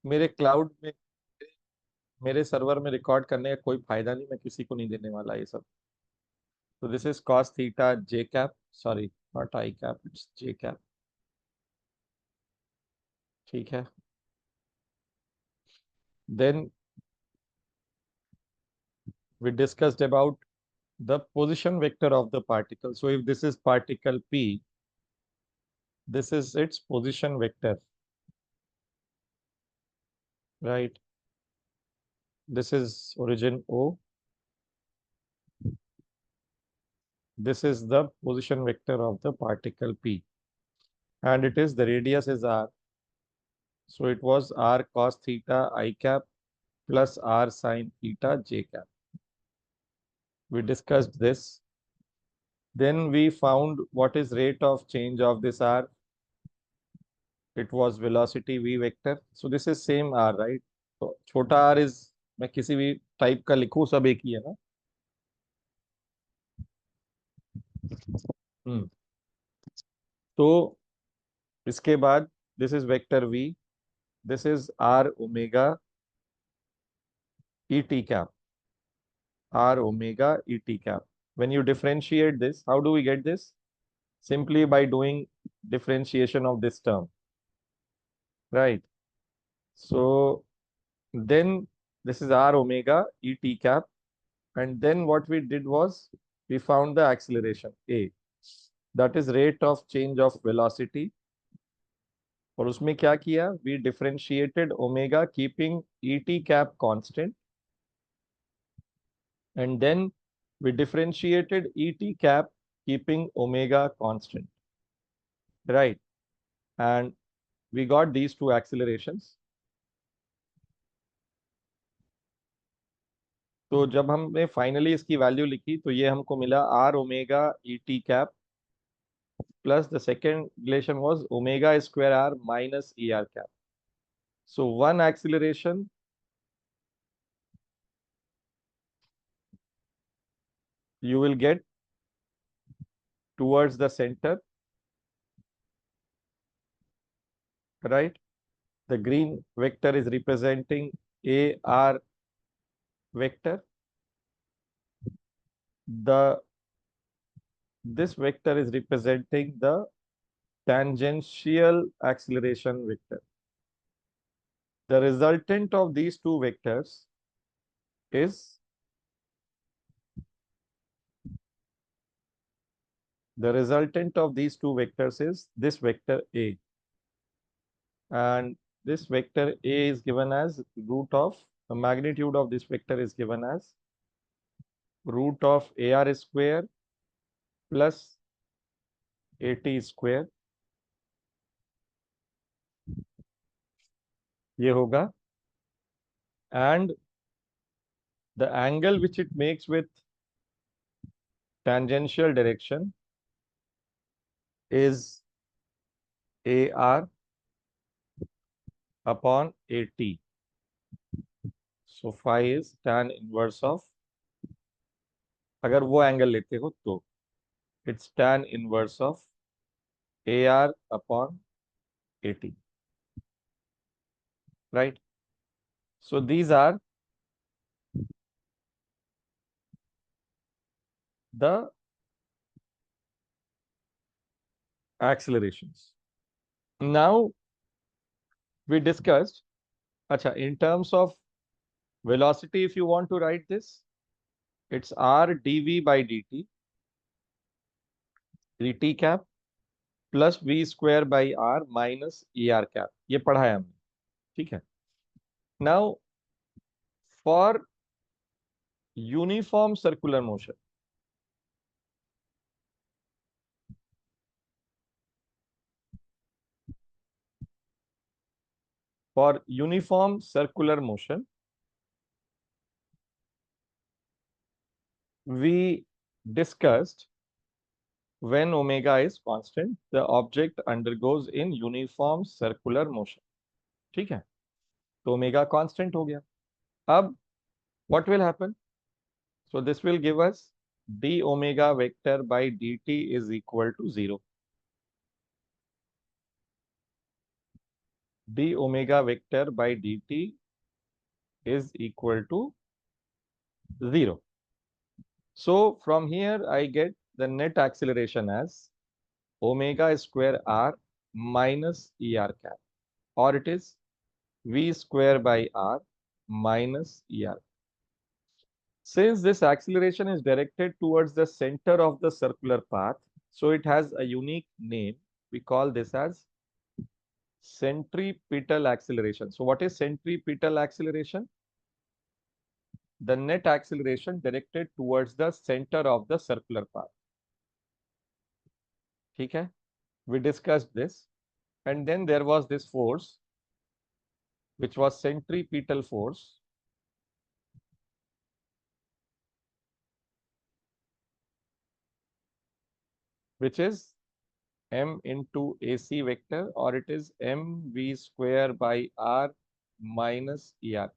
मेरे क्लाउड में, मेरे सर्वर में रिकॉर्ड करने का कोई फायदा नहीं, मैं किसी को नहीं देने वाला ये सब। तो this is cos theta J cap, sorry not I cap, it's J cap. ठीक है। Then we discussed about the position vector of the particle. So if this is particle P, this is its position vector, right? This is origin O. This is the position vector of the particle P. And it is, the radius is R. So it was R cos theta I cap plus R sin theta j cap. We discussed this. Then we found what is rate of change of this R. It was velocity v vector. So this is same R, right? तो छोटा r is, मैं किसी भी type का लिखूं सब एक ही है ना। हम्म। तो इसके बाद this is vector v, this is r omega e t cap, r omega e t cap. When you differentiate this, how do we get this? Simply by doing differentiation of this term, right? So then this is r omega e t cap, and then what we did was we found the acceleration a, that is rate of change of velocity। और उसमें क्या किया, we differentiated omega keeping E T cap constant, and then we differentiated E T cap keeping omega constant, right? And we got these two accelerations. तो जब हमने finally इसकी value लिखी तो ये हमको मिला r omega e T cap plus the second relation was omega square r minus e r cap. So one acceleration you will get towards the center, right? The green vector is representing AR vector. The This vector is representing the tangential acceleration vector. The resultant of these two vectors is this vector A, and this vector A is given as root of, the magnitude of this vector is given as root of AR square plus AT square, ये होगा, and the angle which it makes with tangential direction is AR upon AT. So phi is tan inverse of, अगर वो angle लेते हो तो it's tan inverse of AR upon AT, right? So these are the accelerations. Now we discussed, acha, in terms of velocity, if you want to write this, it's R dv by dt, dt cap plus v square by r minus e r cap, ये पढ़ा है हमने, ठीक है। Now for uniform circular motion, for uniform circular motion we discussed when omega is constant the object undergoes in uniform circular motion, ठीक है। तो omega constant हो गया। अब what will happen? So this will give us d omega vector by dt is equal to 0। d omega vector by dt is equal to 0. So from here I get the net acceleration as omega square r minus er cap, or it is v square by r minus er. Since this acceleration is directed towards the center of the circular path, so it has a unique name. We call this as centripetal acceleration. So what is centripetal acceleration? The net acceleration directed towards the center of the circular path. ठीक है? We discussed this, and then there was this force, which was centripetal force, which is m into AC vector, or it is mv square by r minus er.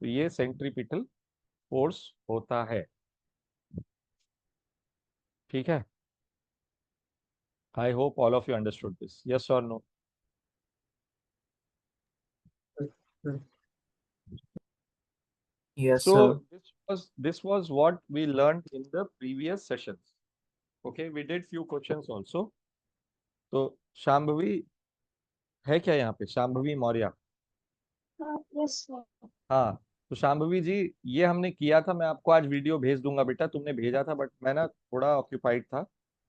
तो ये centripetal force होता है. ठीक है? I hope all of you understood this. Yes or no? Yes, So sir. this was what we learned in the previous sessions. Okay, we did few questions also. तो शांभवी है क्या यहाँ पे? शांभवी मौर्य. Yes sir. हाँ, तो शांभवी जी, ये हमने किया था. मैं आपको आज वीडियो भेज दूंगा बेटा. तुमने भेजा था बट मैं ना थोड़ा ऑक्यूपाइड था.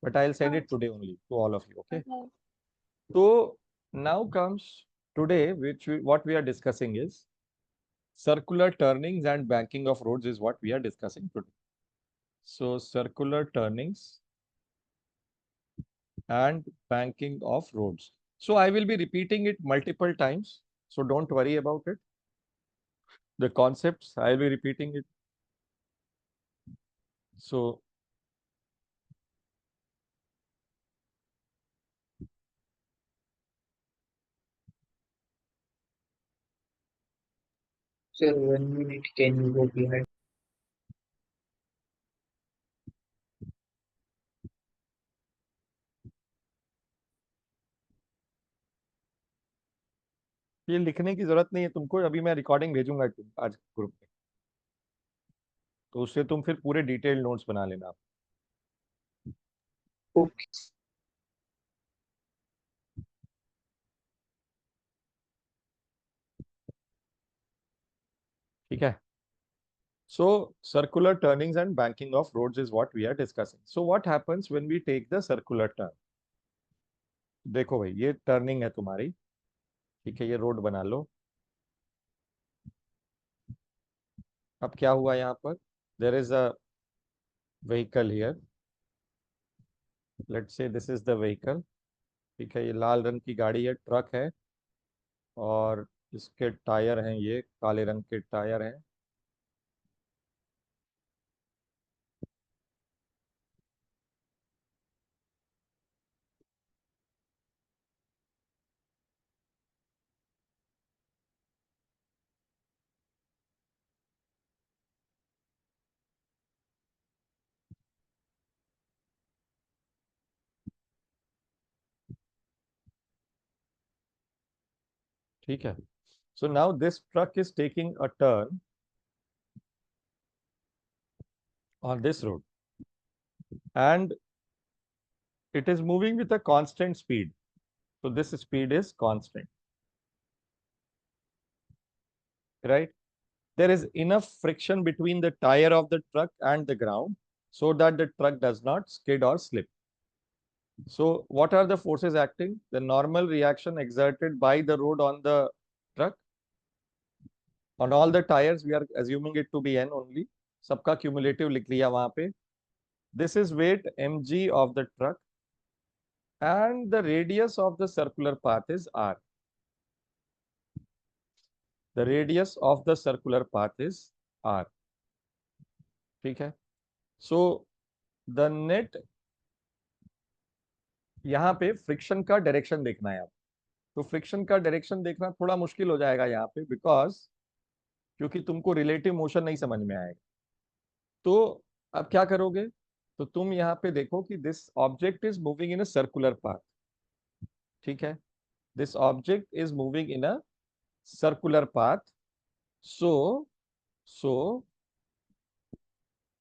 But I will send it today only to all of you. Okay. तो now comes today, which what we are discussing is circular turnings and banking of roads is what we are discussing today. So circular turnings and banking of roads. So I will be repeating it multiple times. So don't worry about it. The concepts, I will be repeating it. So Sir, 1 minute. Can you go behind? ये लिखने की जरूरत नहीं है तुमको. अभी मैं recording भेजूंगा आज ग्रुप में, तो उससे तुम फिर पूरे डिटेल नोट्स बना लेना. Okay. ठीक है? So circular turnings and banking of roads is what we are discussing. So what happens when we take the circular turn? देखो भाई, ये टर्निंग है तुम्हारी. ठीक है, ये रोड बना लो. अब क्या हुआ यहाँ पर? There is a vehicle here. Let's say this is the vehicle. ठीक है, ये लाल रंग की गाड़ी है, ट्रक है, और इसके टायर हैं, ये काले रंग के टायर हैं. ठीक है. So now this truck is taking a turn on this road, and it is moving with a constant speed. So this speed is constant, right? There is enough friction between the tire of the truck and the ground so that the truck does not skid or slip. So what are the forces acting? The normal reaction exerted by the road on the truck. On all the tires, we are assuming it to be N only. सबका cumulative लिख लिया वहां पे. This is weight mg of the truck, and the radius of the circular path is r. The radius of the circular path is r. ठीक है. So the net, यहाँ पे friction का डायरेक्शन देखना है आप. तो फ्रिक्शन का डायरेक्शन देखना थोड़ा मुश्किल हो जाएगा यहाँ पे, बिकॉज क्योंकि तुमको रिलेटिव मोशन नहीं समझ में आएगा. तो अब क्या करोगे? तो तुम यहाँ पे देखो कि this object is moving in a circular path. ठीक है. this object is moving in a circular path. So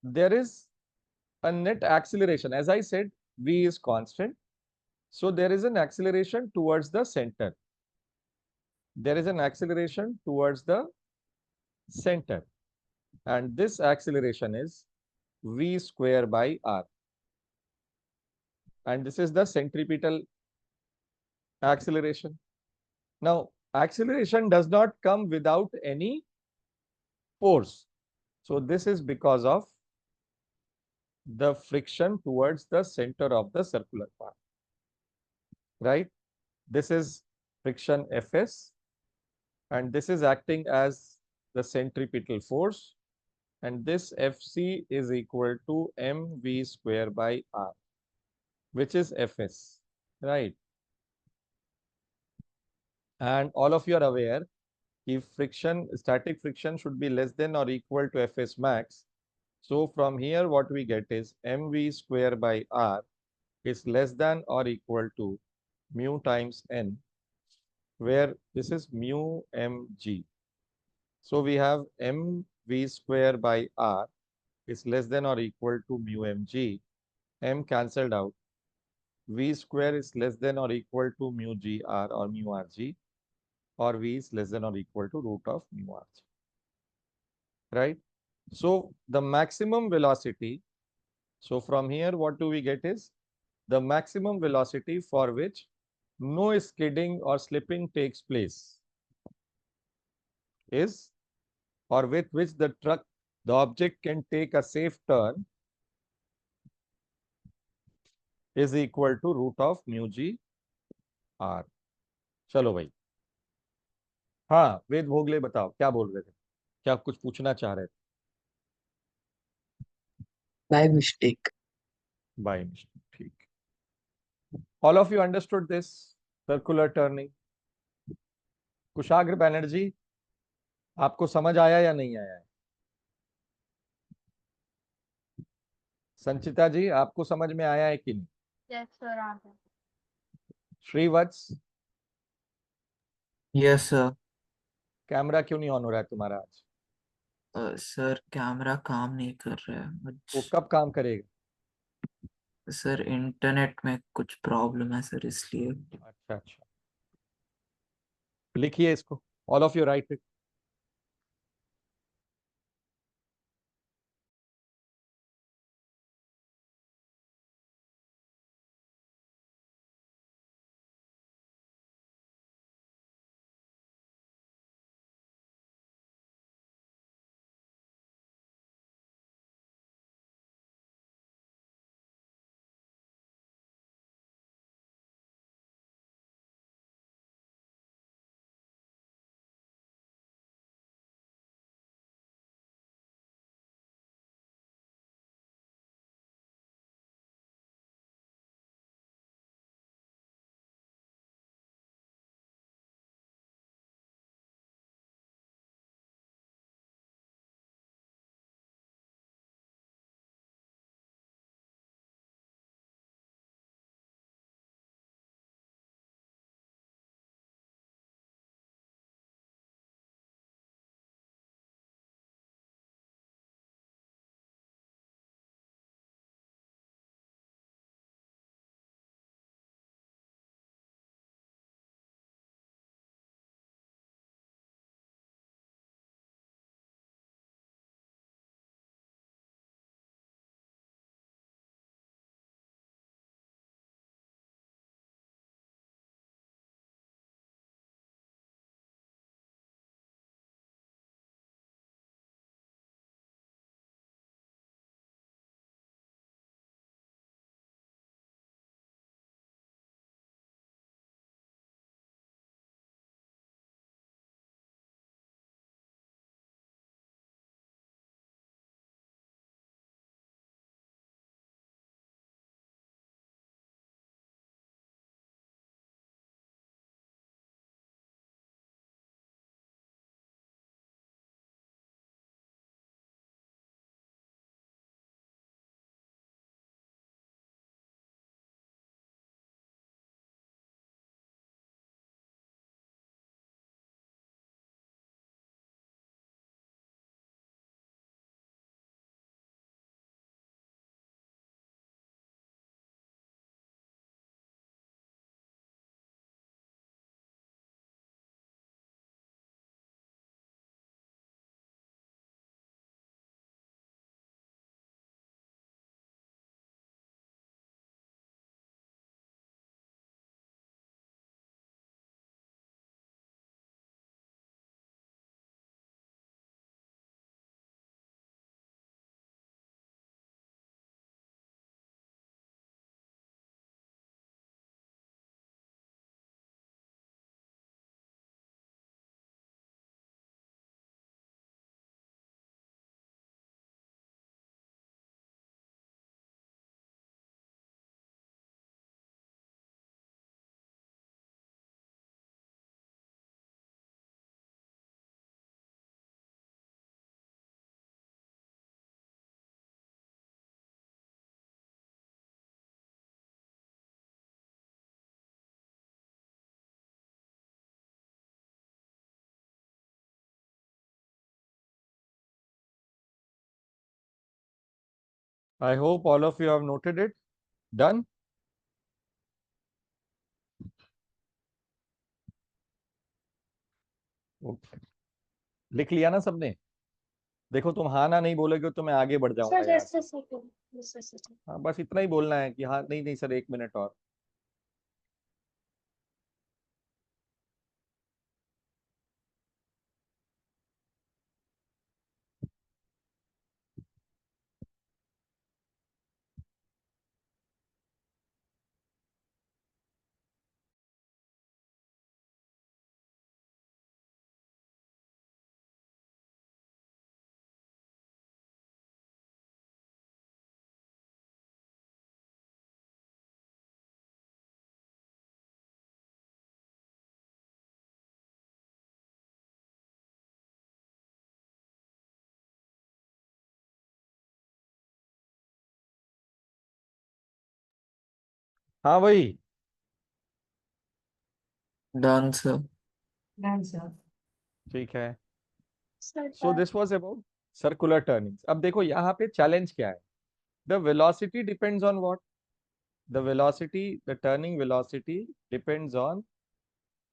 there is a net acceleration. As I said, v is constant. So there is an acceleration towards the center. There is an acceleration towards the center. And this acceleration is v square by r. And this is the centripetal acceleration. Now, acceleration does not come without any force. So this is because of the friction towards the center of the circular path, right? This is friction Fs, and this is acting as the centripetal force, and this Fc is equal to mv square by r, which is Fs, right? And all of you are aware, if static friction should be less than or equal to Fs max. So from here, what we get is mv square by r is less than or equal to mu times n, where this is mu mg. So we have mv square by r is less than or equal to mu mg. M cancelled out. V square is less than or equal to mu gr or mu rg, or V is less than or equal to root of mu rg, right? So the maximum velocity, so from here what do we get is the maximum velocity for which no skidding or slipping takes place is, or with which the object can take a safe turn, is equal to root of mu g r. चलो भाई, हाँ वेद भोगले बताओ क्या बोल रहे थे, क्या कुछ पूछना चाह रहे थे? By mistake. बाय मिस्टेक, ठीक. All of you understood this circular turning? कुशाग्र बैनर्जी, आपको समझ आया या नहीं आया है? संचिता जी, आपको समझ में आया है कि नहीं? Yes, sir. Shrivatsa, Yes, sir. Camera क्यों नहीं ऑन हो रहा है तुम्हारा आज? सर कैमरा काम नहीं कर रहा है वो कब काम करेगा? सर इंटरनेट में कुछ प्रॉब्लम है सर, इसलिए. अच्छा अच्छा, लिखिए इसको, all of you right it. I hope all of you have noted it. Done? Okay. लिख लिया ना सबने? देखो तुम हाँ ना नहीं बोलोगे तो मैं आगे बढ़ जाऊंगा Sir, यार। just a second. Just a second. हाँ बस इतना ही बोलना है कि हाँ नहीं नहीं सर 1 मिनट और। हाँ भाई। Done sir. Done, sir. ठीक है। Sir, so this was about circular turnings. अब देखो यहाँ पे चैलेंज क्या है। The velocity depends on what? The velocity, the turning velocity depends on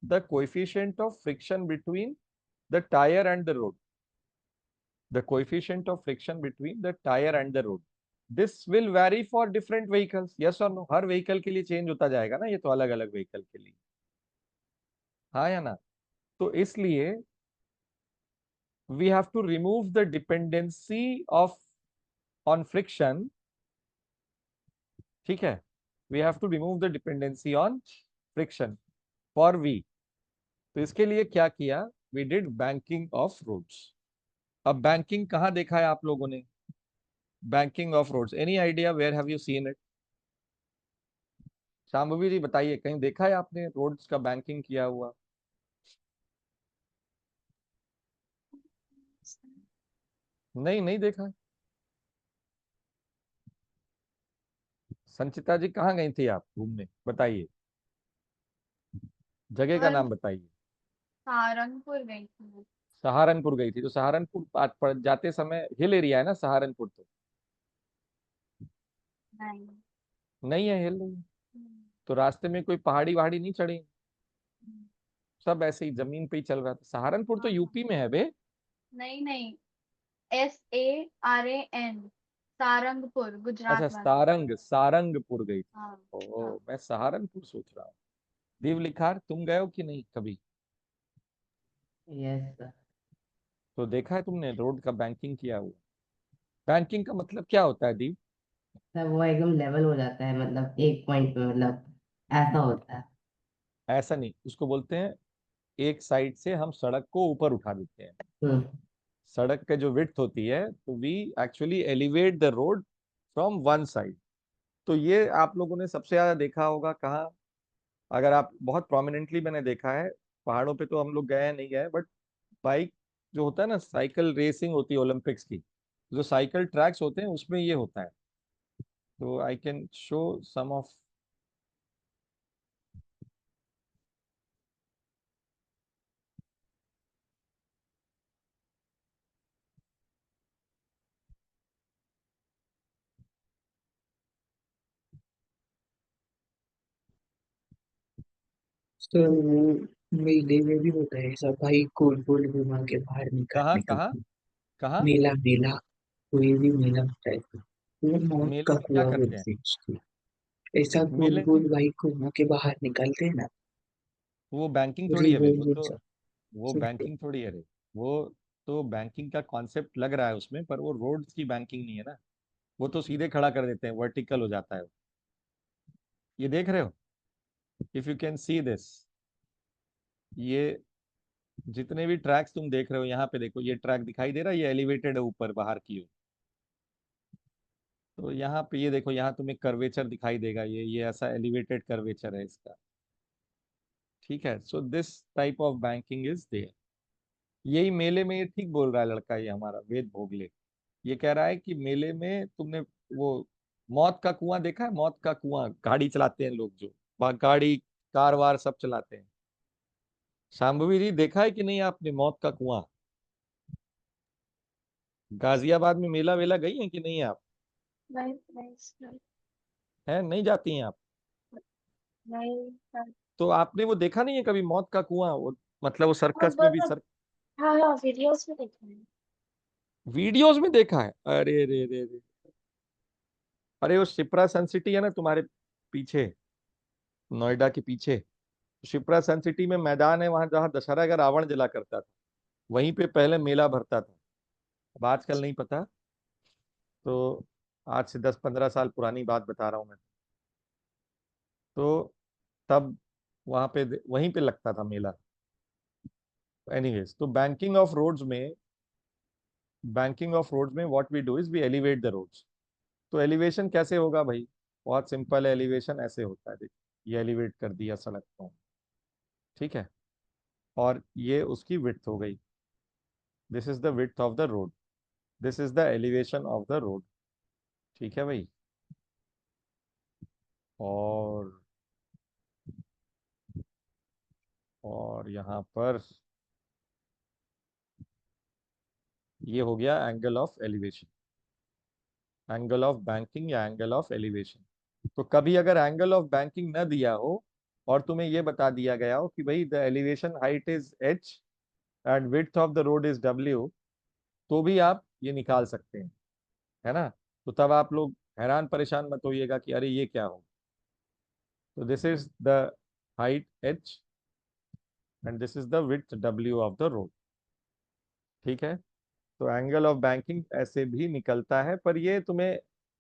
the coefficient of friction between the tire and the road. The coefficient of friction between the tire and the road. This will vary for different vehicles. Yes or no? Her vehicle के लिए change होता जाएगा ना, ये तो अलग अलग vehicle के लिए। हाँ या ना? तो इसलिए we have to remove the dependency of on friction. ठीक है? We have to remove the dependency on friction for V. तो इसके लिए क्या किया? We did banking of roads. अब banking कहाँ देखा है आप लोगों ने? Banking of roads. Any idea where have you seen it? Shambhavi जी बताइए, कहीं देखा है आपने रोड्स का बैंकिंग किया हुआ? नहीं, नहीं देखा। संचिता जी कहाँ गई थी आप घूमने? बताइए, जगह का और नाम बताइए। सहारनपुर गई थी मैं। सहारनपुर गई थी, तो सहारनपुर जाते समय हिल एरिया है ना सहारनपुर? तो नहीं। नहीं है, हिल नहीं है। हम्म, तो रास्ते में कोई पहाड़ी वहाड़ी नहीं चढ़ी? हम्म, सब ऐसे ही जमीन पे ही चल रहा था। सहारनपुर तो हाँ, यूपी में है बे। नहीं नहीं, SARAN, सारंगपुर, अच्छा गुजरात वाला। सारंगपुर गई थी। हाँ ओ हाँ। मैं सहारनपुर सोच रहा हूँ। दीव लिखार तुम गए हो कि नहीं कभी? Yes, sir. तो देखा है तुमने रोड का बैंकिंग किया हुआ? बैंकिंग का मतलब क्या होता है दीव? सर वो एकदम लेवल हो जाता है, मतलब एक पॉइंट पे, मतलब ऐसा होता है। ऐसा नहीं, उसको बोलते हैं एक साइड से हम सड़क को ऊपर उठा देते हैं। हम्म। सड़क का जो विड्थ होती है, तो we actually elevate the road from one side. तो ये आप लोगों ने सबसे ज्यादा देखा होगा कहाँ? अगर आप बहुत प्रोमिनेंटली, मैंने देखा है पहाड़ों पे, तो हम लोग गए हैं नहीं गए, बट बाइक जो होता है ना, साइकिल रेसिंग होती है ओलंपिक्स की, जो साइकिल ट्रैक्स होते हैं उसमें ये होता है। तो I can show some of. Sir वो मेले में भी होता है ऐसा, भाई गोल गोल घुमा के बाहर कहाँ निकालने का। कहाँ कहाँ? मेला मेला, कोई भी मेला होता है तो वो मौत मेले का में क्या कुआं करते हैं? बोलते हैं उसको। ऐसा गोल मेले में गोल बाइक घुमा के बाहर निकालते हैं ना, वो बैंकिंग थोड़ी है बे, रिवॉल्वर सा। वो सब बैंकिंग थोड़ी है रे। वो तो बैंकिंग का कॉन्सेप्ट लग रहा है उसमें, पर वो रोड्स की बैंकिंग नहीं है ना। वो तो सीधे खड़ा कर देते हैं, वर्टिकल हो जाता है वो। ये देख रहे हो? If you can see this, ये जितने भी ट्रैक्स तुम देख रहे हो, यहाँ पे देखो, ये ट्रैक दिखाई दे रहा है, ये एलिवेटेड है ऊपर बाहर की ओर। तो यहाँ पे ये देखो, यहाँ तुम्हें कर्वेचर दिखाई देगा, ये ऐसा एलिवेटेड कर्वेचर है इसका। ठीक है, so this type of banking is there. यही मेले में, ये ठीक बोल रहा है लड़का, ये हमारा वेद भोगले। ये कह रहा है कि मेले में तुमने वो मौत का कुआं देखा है? मौत का कुआं, गाड़ी चलाते हैं लोग जो, गाड़ी कार वार सब चलाते हैं। शाम्भवी जी देखा है कि नहीं आपने मौत का कुआं? गाजियाबाद में मेला वेला गई है कि नहीं आप? नहीं नहीं सर है नहीं जाती हैं आप? नहीं सर तो आपने वो देखा नहीं है कभी मौत का कुआं? वो मतलब वो हाँ सर्कस में भी सर हाँ हाँ वीडियोस में देखा है वीडियोस में देखा है? अरे रे रे रे, अरे वो शिप्रा सन सिटी है ना तुम्हारे पीछे, नोएडा के पीछे, शिप्रा सन सिटी में मैदान है, वहां जहाँ दशहरा का रावण जला करता था, वहीं पे पहले मेला भरता था। अब आजकल नहीं पता, तो आज से 10-15 साल पुरानी बात बता रहा हूँ मैं। तो तब वहां पे वहीं पे लगता था मेला। एनीवेज, तो बैंकिंग ऑफ रोड्स में what we do is we elevate the roads. तो एलिवेशन कैसे होगा भाई? बहुत सिंपल है, एलिवेशन ऐसे होता है, देखिए ये एलिवेट कर दिया सड़क को, ठीक है, और ये उसकी विड्थ हो गई, this is the width of the road, this is the elevation of the road, ठीक है भाई। और यहाँ पर ये हो गया angle of elevation, angle of banking या एंगल ऑफ एलिवेशन। तो कभी अगर एंगल ऑफ बैंकिंग न दिया हो और तुम्हें ये बता दिया गया हो कि भाई the elevation height is h and width of the road is w, तो भी आप ये निकाल सकते हैं, है ना? तो तब आप लोग हैरान परेशान मत होइएगा कि अरे ये क्या हो। तो this is the height h and this is the width w of the road, ठीक है। तो एंगल ऑफ बैंकिंग ऐसे भी निकलता है, पर ये तुम्हें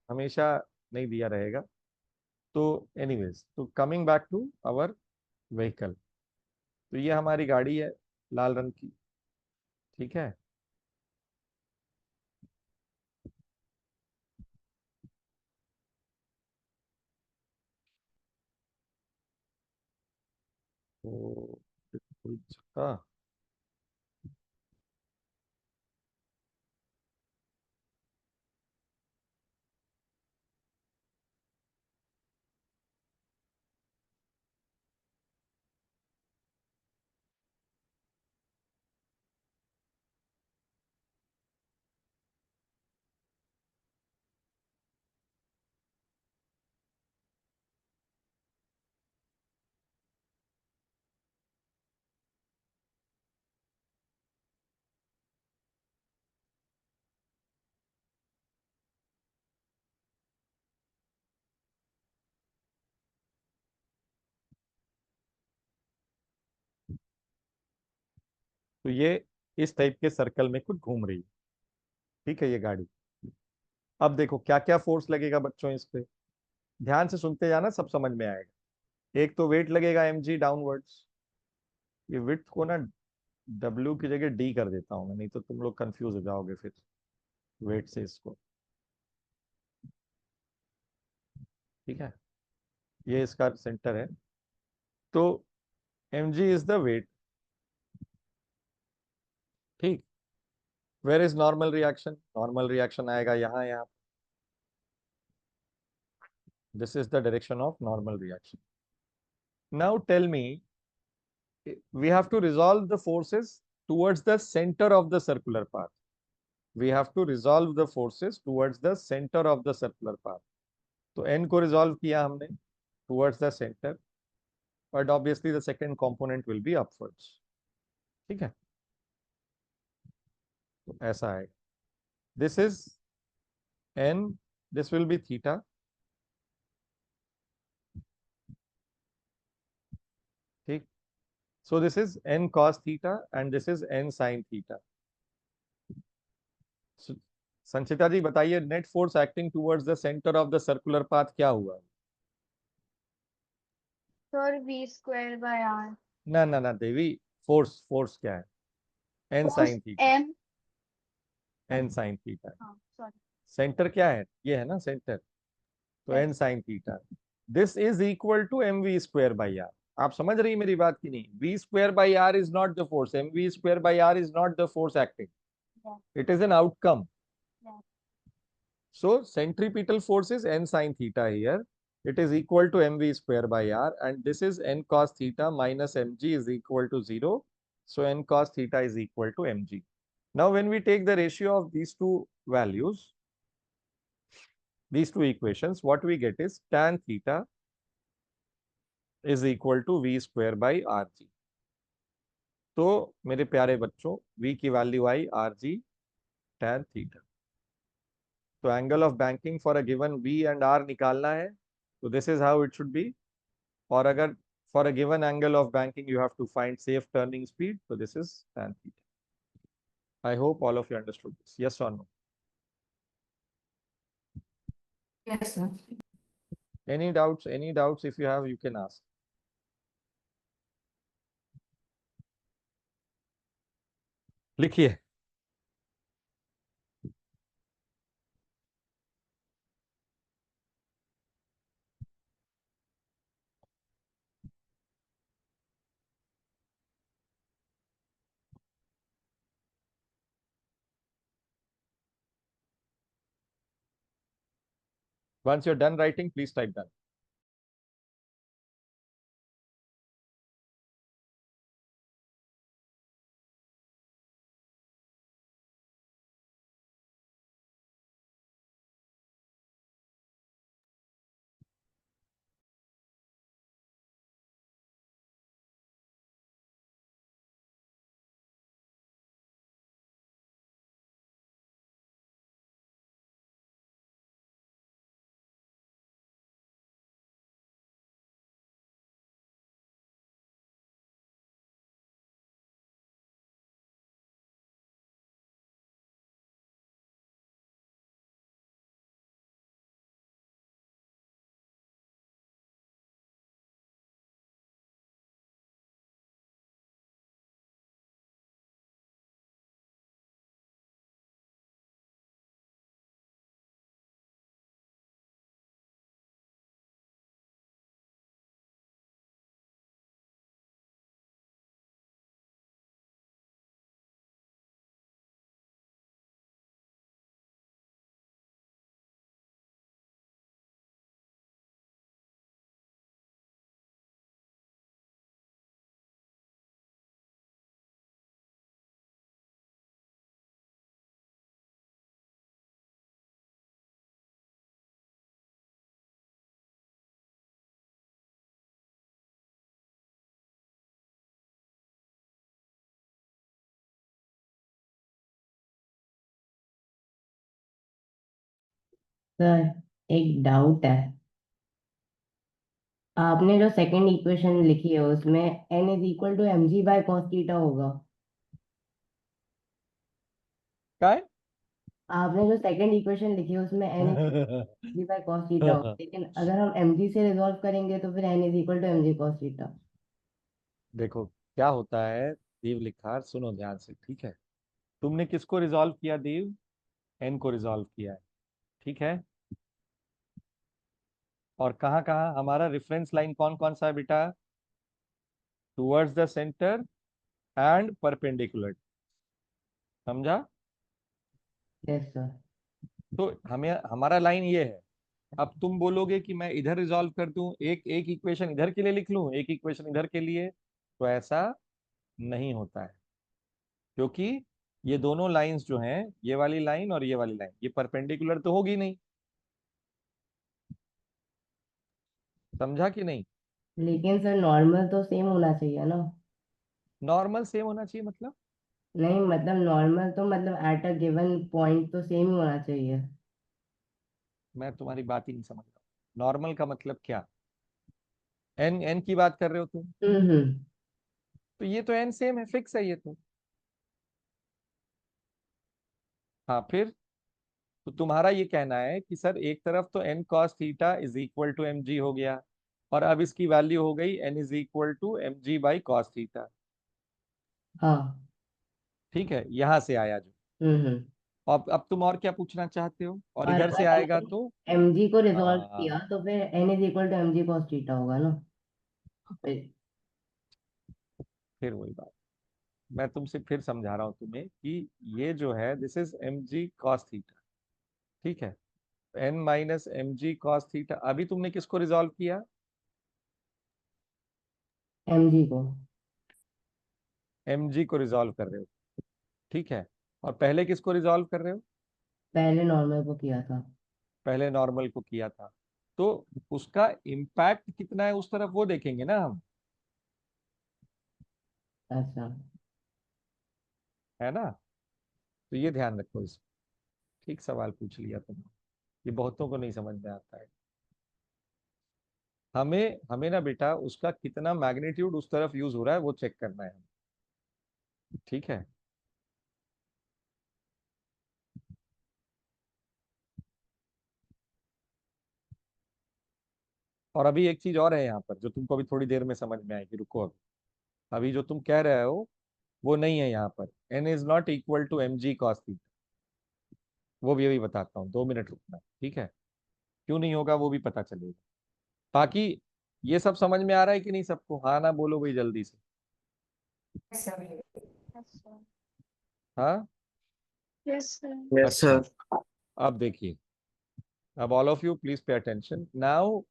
हमेशा नहीं दिया रहेगा। तो एनीवेज, तो coming back to our vehicle, तो ये हमारी गाड़ी है लाल रंग की, ठीक है। तो कोई छक्का, तो ये इस टाइप के सर्कल में कुछ घूम रही है, ठीक है ये गाड़ी। अब देखो क्या क्या फोर्स लगेगा बच्चों इस पे, ध्यान से सुनते जाना, सब समझ में आएगा। एक तो वेट लगेगा mg डाउनवर्ड्स, ये विड्थ को ना w की जगह d कर देता हूँ मैं, नहीं तो तुम लोग कंफ्यूज हो जाओगे फिर वेट से इसको, ठीक है। ये इसका सेंटर है, तो mg इज द वेट, ठीक। Where is normal reaction? Normal reaction आएगा यहाँ यहाँ, this is the direction of normal reaction. Now tell me, we have to resolve the forces towards the center of the circular path. We have to resolve the forces towards the center of the circular path. तो n को resolve किया हमने towards the center, but obviously the second component will be upwards, ठीक है। तो ऐसा है, this is n, this will be theta, ठीक। So this is n cos theta and this is n sin theta. संचिता जी बताइए, net force acting towards the centre of the circular path क्या हुआ? Sir v²/r। ना ना ना देवी, force force क्या है? N force sine theta, m। N sine theta. हाँ sorry. Centre क्या है? ये है ना सेंटर, तो N sine theta, this is equal to mv²/r। आप समझ रही मेरी बात की नहीं? v²/r is not the force, mv²/r is not the force acting, it is an outcome. So centripetal force is n sin theta here. It is equal to mv²/r, and this is n cos theta minus mg is equal to 0. So n cos theta is equal to mg. Now when we take the ratio of these two values, these two equations, what we get is tan theta is equal to v square by rg. तो मेरे प्यारे बच्चों, v की value आई rg tan theta. तो angle of banking for a given v and r निकालना है, तो this is how it should be. और अगर for a given angle of banking you have to find safe turning speed, so this is tan theta. I hope all of you understood this. Yes or no? Yes, sir. Any doubts? Any doubts? If you have, you can ask. लिखिए. Once you're done writing, please type done. Sir एक doubt है, आपने जो second equation लिखी है उसमें n is equal to m g by cos theta होगा. क्या है? आपने जो सेकंड इक्वेशन लिखी है उसमें n is g by cos theta होगा, लेकिन अगर हम mg से रिजॉल्व करेंगे तो फिर n is equal to mg cos theta. देखो क्या होता है देव लिखार, सुनो ध्यान से, ठीक है. तुमने किसको रिजॉल्व किया देव? एन को रिजॉल्व किया है, ठीक है. और कहाँ कहाँ हमारा रेफरेंस लाइन कौन कौन सा है बेटा? Towards the centre and perpendicular. समझा? Yes sir. तो हमें हमारा लाइन ये है. अब तुम बोलोगे कि मैं इधर रिजॉल्व कर दूं, एक एक इक्वेशन इधर के लिए लिख लूं, एक इक्वेशन इधर के लिए, तो ऐसा नहीं होता है. क्योंकि ये दोनों लाइंस जो हैं, ये वाली लाइन और ये वाली लाइन, ये परपेंडिकुलर तो होगी नहीं. समझा कि नहीं? लेकिन सर नॉर्मल तो सेम होना चाहिए ना. नॉर्मल सेम होना चाहिए मतलब? नहीं मतलब नॉर्मल तो मतलब एट अ गिवन पॉइंट तो सेम ही होना चाहिए. मैं तुम्हारी बात ही नहीं समझ रहा. नॉर्मल का मतलब क्या? एन एन की बात कर रहे हो तुम? हम्म. तो ये तो एन सेम है, फिक्स है ये तो. हाँ फिर, तो तुम्हारा ये कहना है कि सर एक तरफ तो N cos theta is equal to m g हो गया, और अब इसकी वैल्यू हो गई N is equal to m g by cos theta. हाँ. ठीक है, यहां से आया जो. हम्म. अब तुम और क्या पूछना चाहते हो? और और इधर से आएगा अगर तो mg को रिजॉल्व किया हाँ, तो फिर n is equal to mg cos theta होगा ना. फिर- फिर वही बात. मैं तुमसे फिर समझा रहा हूं तुम्हें कि ये जो है this is m g cos theta. ठीक है, N minus m g cos theta. अभी तुमने किसको रिजॉल्व किया? mg को. एम जी को रिजॉल्व कर रहे हो, ठीक है. और पहले किसको रिजॉल्व कर रहे हो? पहले नॉर्मल को किया था. पहले नॉर्मल को किया था, तो उसका इम्पैक्ट कितना है उस तरफ वो देखेंगे ना हम, अच्छा। है ना। तो ये ध्यान रखो इस, ठीक सवाल पूछ लिया तुमने, ये बहुतों को नहीं समझ में आता है। हमें हमें ना बेटा उसका कितना मैग्नीट्यूड उस तरफ यूज हो रहा है वो चेक करना है, ठीक है। और अभी एक चीज और है यहाँ पर जो तुमको अभी थोड़ी देर में समझ में आएगी, रुको अभी। अभी जो तुम कह रहे हो वो नहीं है यहाँ पर, n is not equal to m g cos theta, वो भी अभी बताता हूँ, 2 मिनट रुकना, ठीक है। क्यों नहीं होगा वो भी पता चलेगा। बाकी ये सब समझ में आ रहा है कि नहीं सबको, हाँ ना बोलो भाई जल्दी से। Yes, sir. हाँ, Yes, sir. यस अच्छा। सर। अब देखिए, अब all of you please pay attention now.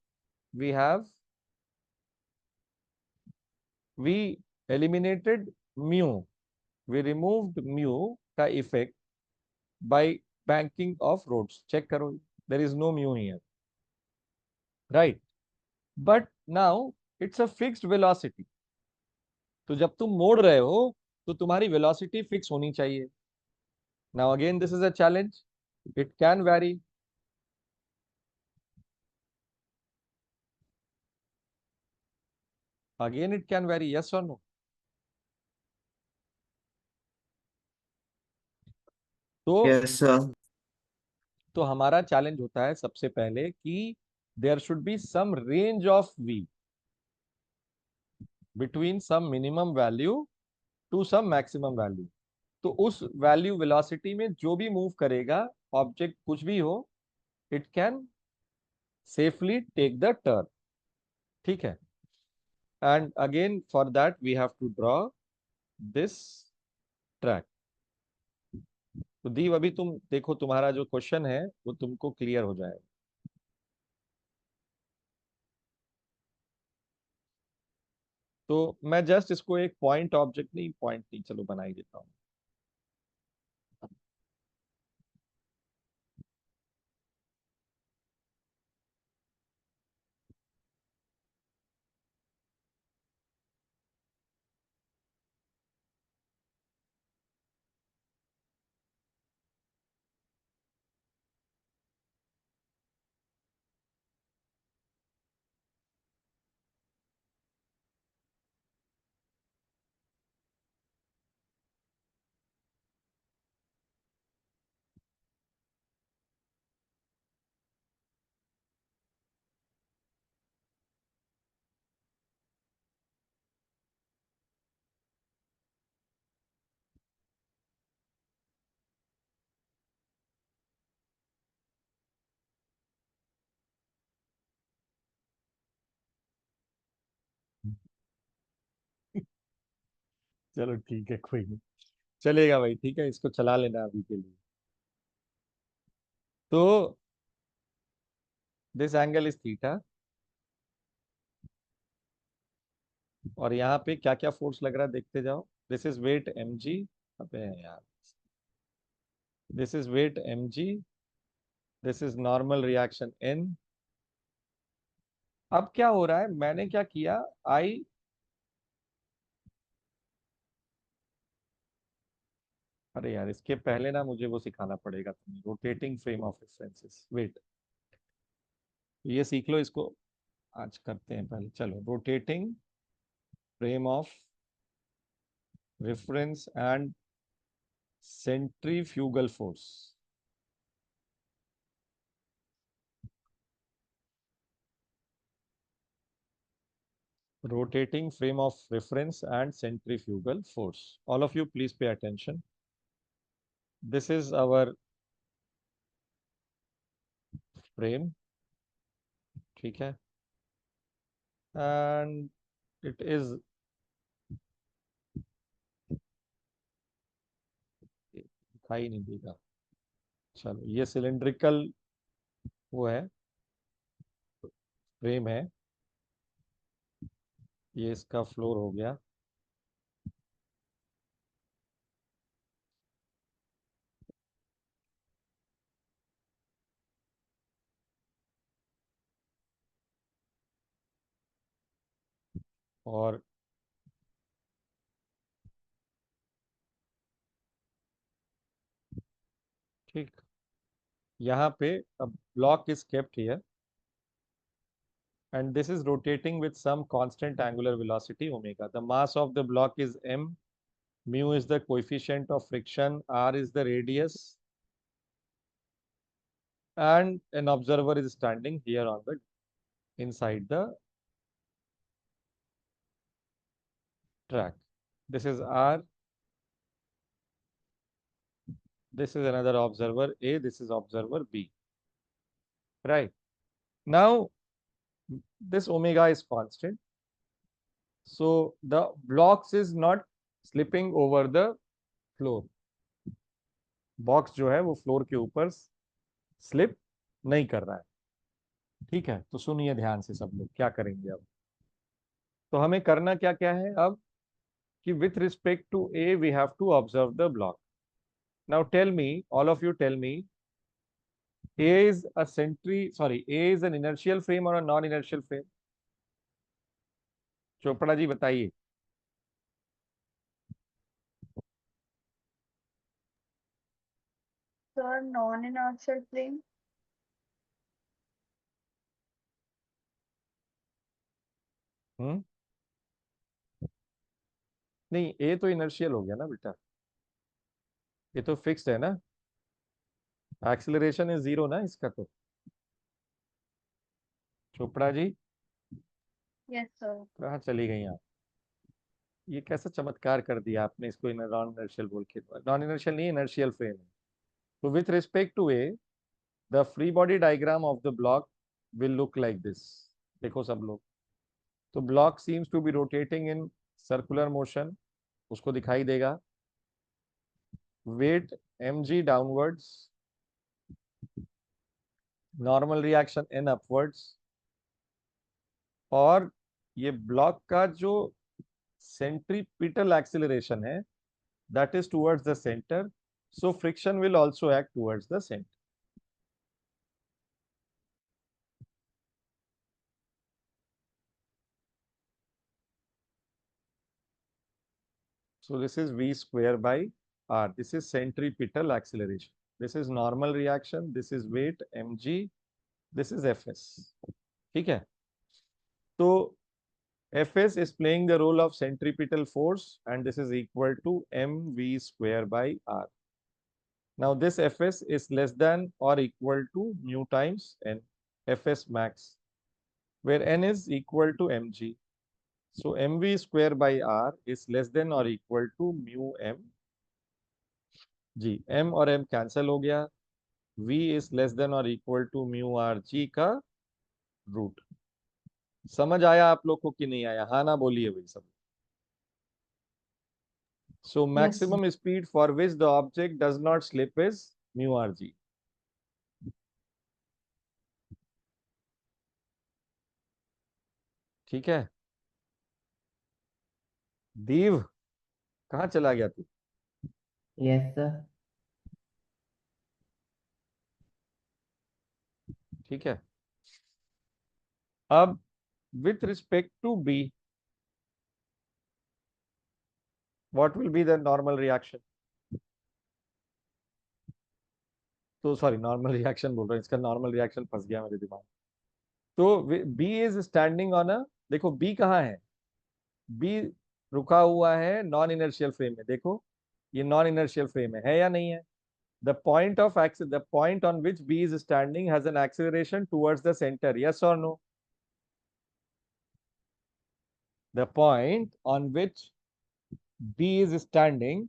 We have we eliminated mu, we removed mu का effect by banking of roads, check करो, there is no mu here, right, but now it's a fixed velocity, तो जब तुम मोड़ रहे हो तो तुम्हारी वेलोसिटी फिक्स होनी चाहिए। now again this is a challenge, it can vary, again it can vary, yes or no। तो यस सर। तो हमारा चैलेंज होता है सबसे पहले कि there should be some range of v between some minimum value to some maximum value. तो उस वैल्यू वेलोसिटी में जो भी मूव करेगा ऑब्जेक्ट कुछ भी हो, it can safely take the turn, ठीक है। And again for that we have to draw this track. तो दीव अभी तुम देखो तुम्हारा जो क्वेश्चन है वो तुमको क्लियर हो जाएगा। तो मैं जस्ट इसको एक पॉइंट ऑब्जेक्ट नहीं, पॉइंट नहीं, चलो बना ही देता हूँ। चलो ठीक है, कोई नहीं, चलेगा भाई, ठीक है, इसको चला लेना अभी के लिए। तो दिस एंगल इज थीटा, और यहाँ पे क्या क्या फोर्स लग रहा है देखते जाओ। This is weight m g, अबे यार, this is weight m g, this is normal reaction N. अब क्या हो रहा है, मैंने क्या किया, आई, अरे यार इसके पहले ना मुझे वो सिखाना पड़ेगा तुम्हें, rotating frame of references, wait, ये सीख लो इसको, आज करते हैं पहले, चलो rotating frame of reference and centrifugal force. Rotating frame of reference and centrifugal force. All of you please pay attention. This is our frame, ठीक है, and it is, दिखाई नहीं देगा, चलो ये सिलेंड्रिकल वो है, फ्रेम है, ये इसका फ्लोर हो गया। और ठीक, यहाँ पे अब block is kept here and this is rotating with some constant angular velocity omega. The mass of the block is m, mu is the coefficient of friction, r is the radius, and an observer is standing here on the inside the track. This is r, this is another observer A, this is observer B. Right. Now, this omega is constant. So, the blocks is not slipping over the floor. Box जो है वो floor के ऊपर slip नहीं कर रहा है। ठीक है, तो सुनिए ध्यान से सब लोग क्या करेंगे अब। तो हमें करना क्या क्या है अब कि with respect to A we have to observe the block. Now tell me, all of you tell me, A is a A is an inertial frame or a non-inertial frame? Chopra ji बताइए। Sir, non-inertial frame. नहीं, ए तो inertial हो गया ना बेटा, ये तो fixed है ना, एक्सीलरेशन इज 0 ना इसका। तो चोपड़ा जी Yes, sir. कहाँ चली गई आप? ये कैसा चमत्कार कर दिया आपने इसको नॉन इनर्शियल बोल के। नॉन इनर्शियल नहीं, इनर्शियल फ्रेम है। तो with respect to A the free body diagram of the block will look like this. देखो सब लोग, तो block seems to be rotating in circular motion, उसको दिखाई देगा। Weight mg downwards, normal reaction n upwards, और ये ब्लॉक का जो सेंट्रीपिटल एक्सीलरेशन है that is towards the center, so friction will also act towards the center. So this is v square by r. This is centripetal acceleration. This is normal reaction. This is weight mg. This is fs. ठीक है, तो fs is playing the role of centripetal force and this is equal to mv square by r. Now this fs is less than or equal to mu times n, fs max, where n is equal to mg. So mv square by r is less than or equal to mu m g. m और m cancel हो गया, v is less than or equal to mu r g का root. समझ आया आप लोग को कि नहीं आया? हाँ ना बोलिए भाई सब। So maximum speed for which the object does not slip is mu r g. ठीक है, दीव कहाँ चला गया तू? Yes sir. ठीक है, अब with respect to b, what will be the normal reaction? तो सॉरी, नॉर्मल रिएक्शन बोल रहा हूँ, इसका नॉर्मल रिएक्शन फंस गया मेरे दिमाग। तो B is standing on a, देखो बी कहाँ है, बी रुका हुआ है नॉन इनर्शियल फ्रेम में। देखो ये नॉन इनर्शियल फ्रेम है या नहीं है? The point of the point on which B is standing has an acceleration towards the centre, yes or no? The point on which B is standing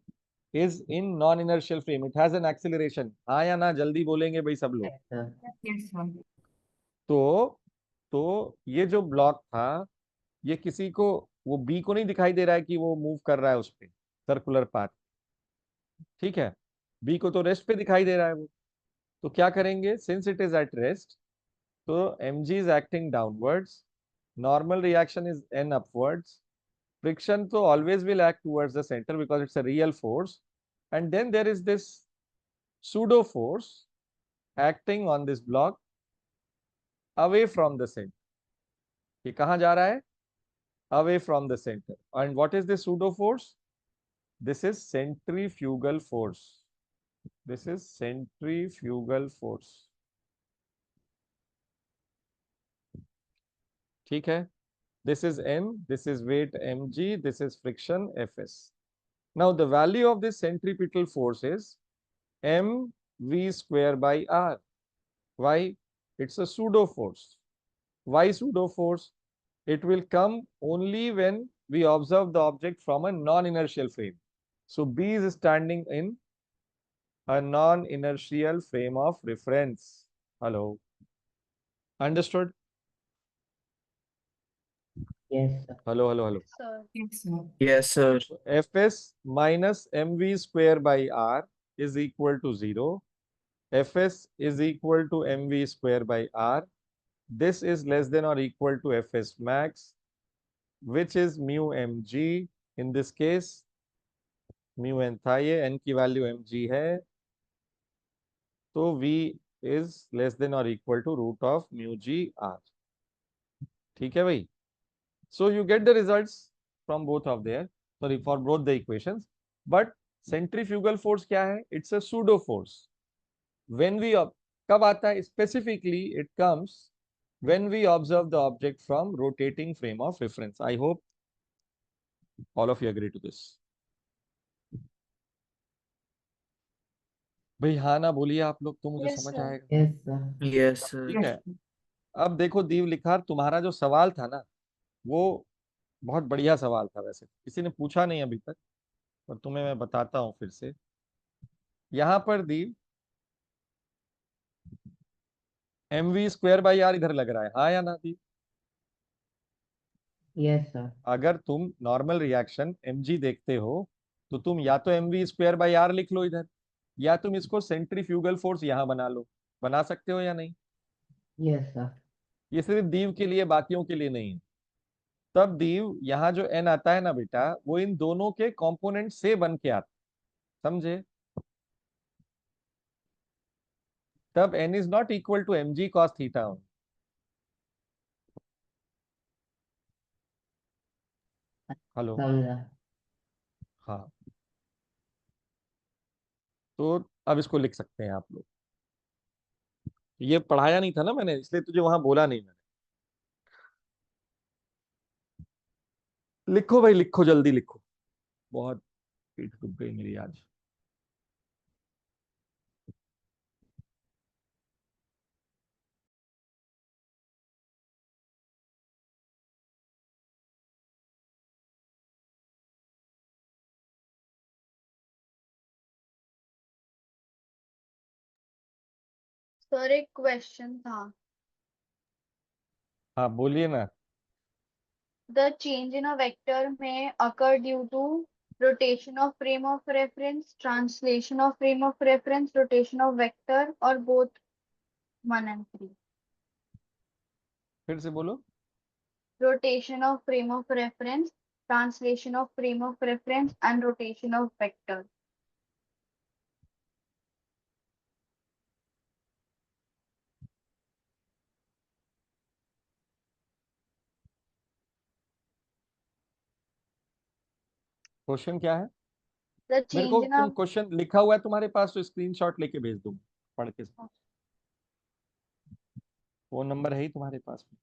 is in non-inertial frame, it has an acceleration, हाँ या ना? जल्दी बोलेंगे भाई सब लोग। Yes sir. तो ये जो ब्लॉक था, ये किसी को, वो बी को नहीं दिखाई दे रहा है कि वो मूव कर रहा है उस पे सर्कुलर पाथ। ठीक है, बी को तो रेस्ट पे दिखाई दे रहा है वो। तो क्या करेंगे, since it is at rest, तो mg is acting downwards, normal reaction is n upwards, friction तो always will act towards the center because it's a real force, and then there is this pseudo force acting on this block away from the center. ये कहाँ जा रहा है? away from the center. And what is the pseudo force? This is centrifugal force. This is centrifugal force. ठीक है? This is M, this is weight mg, this is friction Fs. Now the value of this centripetal force is mv square by r. Why? It's a pseudo force. Why pseudo force? It will come only when we observe the object from a non-inertial frame. So B is standing in a non-inertial frame of reference. Hello. Understood? Yes, sir. Hello, hello, hello. Sir. Yes, sir. Yes, sir. Fs minus mv square by r is equal to 0. Fs is equal to mv square by r. This is less than or equal to Fs max, which is mu mg. In this case, mu n था ये, n की value mg है, तो v is less than or equal to root of mu g r. ठीक है भाई? So you get the results from both of there, sorry, for both the equations. But centrifugal force क्या है? It's a pseudo force. When we कब आता है? Specifically, it comes when we observe the object from rotating frame of reference. I hope all of you agree to this. भाई हाँ ना बोलिए आप लोग, तो मुझे Yes, समझ sir. आएगा। Yes, sir. Yes, sir. ठीक है। अब देखो दीव लिखार, तुम्हारा जो सवाल था ना, वो बहुत बढ़िया सवाल था। वैसे किसी ने पूछा नहीं अभी तक, और तुम्हें मैं बताता हूँ फिर से। यहाँ पर दीव mv स्क्वायर बाई आर इधर लग रहा है, हाँ या ना दीव? Yes, sir. अगर तुम नॉर्मल रिएक्शन mg देखते हो, तो तुम या तो mv स्क्वायर बाई आर लिख लो इधर, या तुम इसको सेंट्रीफ्यूगल फोर्स यहाँ बना लो। बना सकते हो या नहीं? Yes, sir. ये सिर्फ दीव के लिए, बाकियों के लिए नहीं। तब दीव यहाँ जो n आता है ना बेटा, वो इन दोनों के कंपोनेंट से बन के आता, समझे? तब n is not equal to mg cos theta. Hello, समझा। हाँ। तो अब इसको लिख सकते हैं आप लोग। ये पढ़ाया नहीं था ना मैंने, इसलिए तुझे वहां बोला नहीं मैंने। लिखो भाई, लिखो, जल्दी लिखो। बहुत पीठ दुख गई मेरी आज। सर एक क्वेश्चन था। हाँ बोलिए ना। The change in a vector में occur due to rotation of frame of reference, translation of frame of reference, rotation of vector, और बोथ 1 and 3। फिर से बोलो। Rotation of frame of reference, translation of frame of reference, and rotation of vector. Question क्या है? The मेरे को change in अ तुम question लिखा हुआ है तुम्हारे पास, तो स्क्रीनशॉट लेके भेज दो, पढ़ के। फोन नंबर है ही तुम्हारे पास में।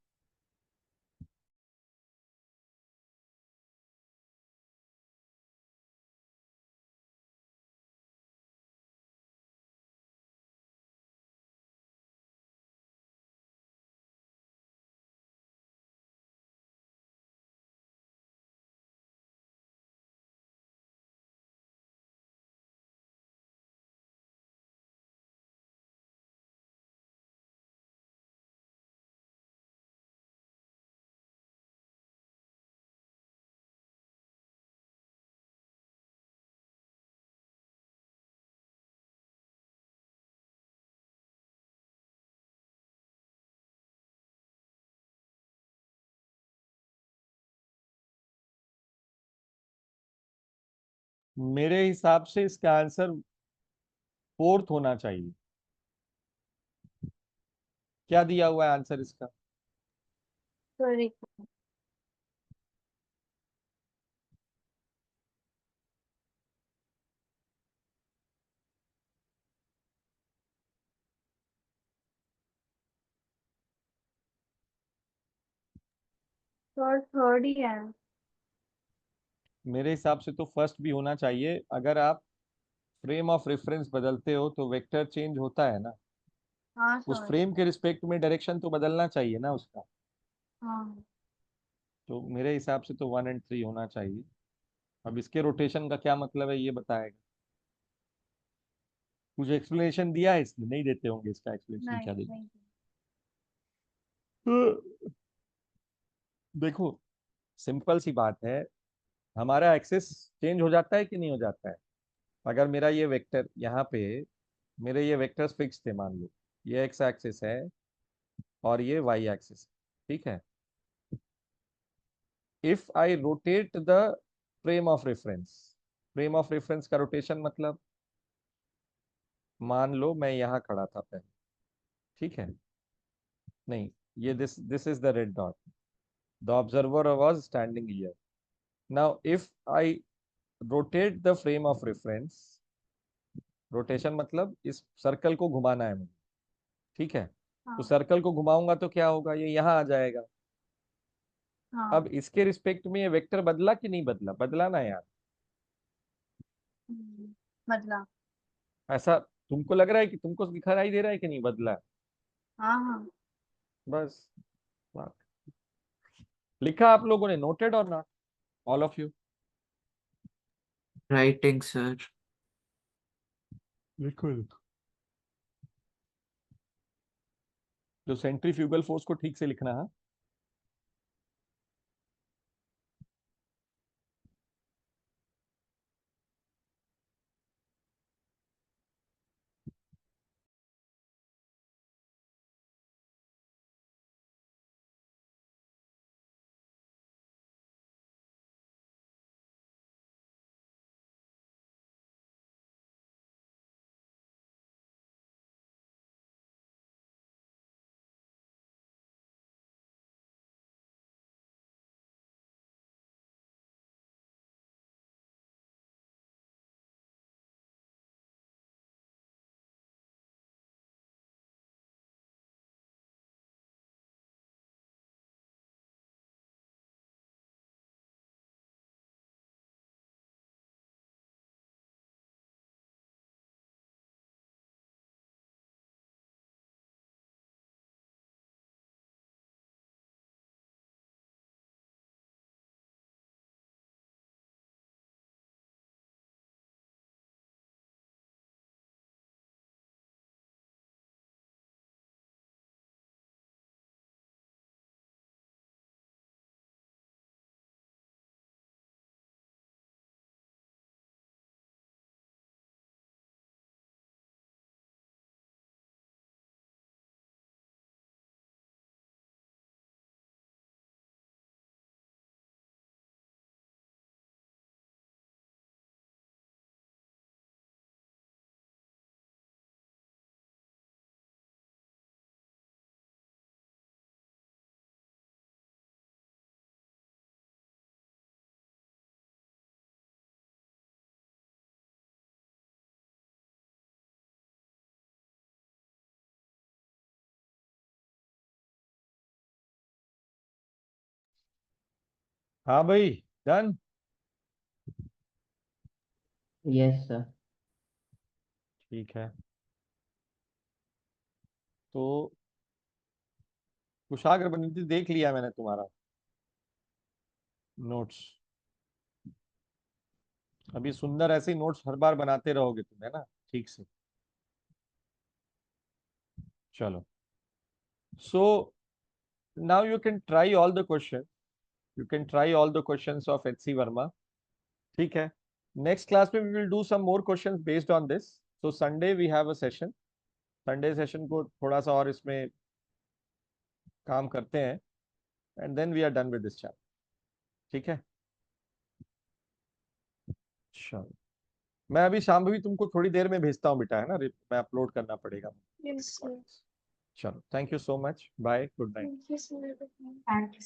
मेरे हिसाब से इसका आंसर फोर्थ होना चाहिए। क्या दिया हुआ है आंसर इसका? सॉरी। सर थर्ड ही है। मेरे हिसाब से तो फर्स्ट भी होना चाहिए। अगर आप फ्रेम ऑफ रेफरेंस बदलते हो तो वेक्टर चेंज होता है ना, हाँ उस सर। फ्रेम के रिस्पेक्ट में डायरेक्शन तो बदलना चाहिए ना उसका। हाँ। तो मेरे हिसाब से तो 1 और 3 होना चाहिए। अब इसके रोटेशन का क्या मतलब है ये बताएगा। कुछ एक्सप्लेनेशन दिया है इसने? नहीं देते होंगे, इसका एक्सप्लेनेशन नहीं क्या देंगे? नहीं। देखो, सिंपल सी बात है, हमारा एक्सेस चेंज हो जाता है कि नहीं हो जाता है? अगर मेरा ये वेक्टर यहाँ पे, मेरे ये वेक्टर्स फिक्स थे, मान लो ये एक्स एक्सिस है और ये वाई एक्सिस, ठीक है। If I rotate the frame of reference, frame of reference का रोटेशन मतलब, मान लो मैं यहाँ खड़ा था पहले, ठीक है, नहीं, ये this is the red dot, the observer was standing here. Now if I rotate the frame of reference, rotation मतलब इस सर्कल को घुमाना है मुझे, ठीक है। तो हाँ सर्कल को घुमाऊंगा तो क्या होगा, ये यहाँ आ जाएगा। हाँ। अब इसके रिस्पेक्ट में ये वेक्टर बदला कि नहीं बदला? बदला ना यार। बदला। ऐसा तुमको लग रहा है कि तुमको दिखाई दे रहा है कि नहीं बदला? हाँ हाँ। बस बात। लिखा आप लोगों ने, नोटेड और not, all of you? Writing sir. लिखो। जो सेंट्रीफ्यूगल फोर्स को ठीक से लिखना है। हाँ भाई, डन। Yes sir. ठीक है, तो कुशाग्र बनती देख लिया मैंने तुम्हारा नोट्स। अभी सुंदर ऐसे ही नोट्स हर बार बनाते रहोगे तुम, है ना, ठीक से। चलो, so now you can try all the question, you can try all the questions of H C. Verma, ठीक है। नेक्स्ट क्लास में we will do some more questions based on this. So Sunday we have a session, Sunday session को थोड़ा सा और इसमें काम करते हैं, and then we are done with this chapter, ठीक है। चलो, मैं अभी शाम भी तुमको थोड़ी देर में भेजता हूँ बेटा, है ना, मैं अपलोड करना पड़ेगा। Yes, sir. चलो, thank you so much, bye, good night. Thank you, sir. Thank you.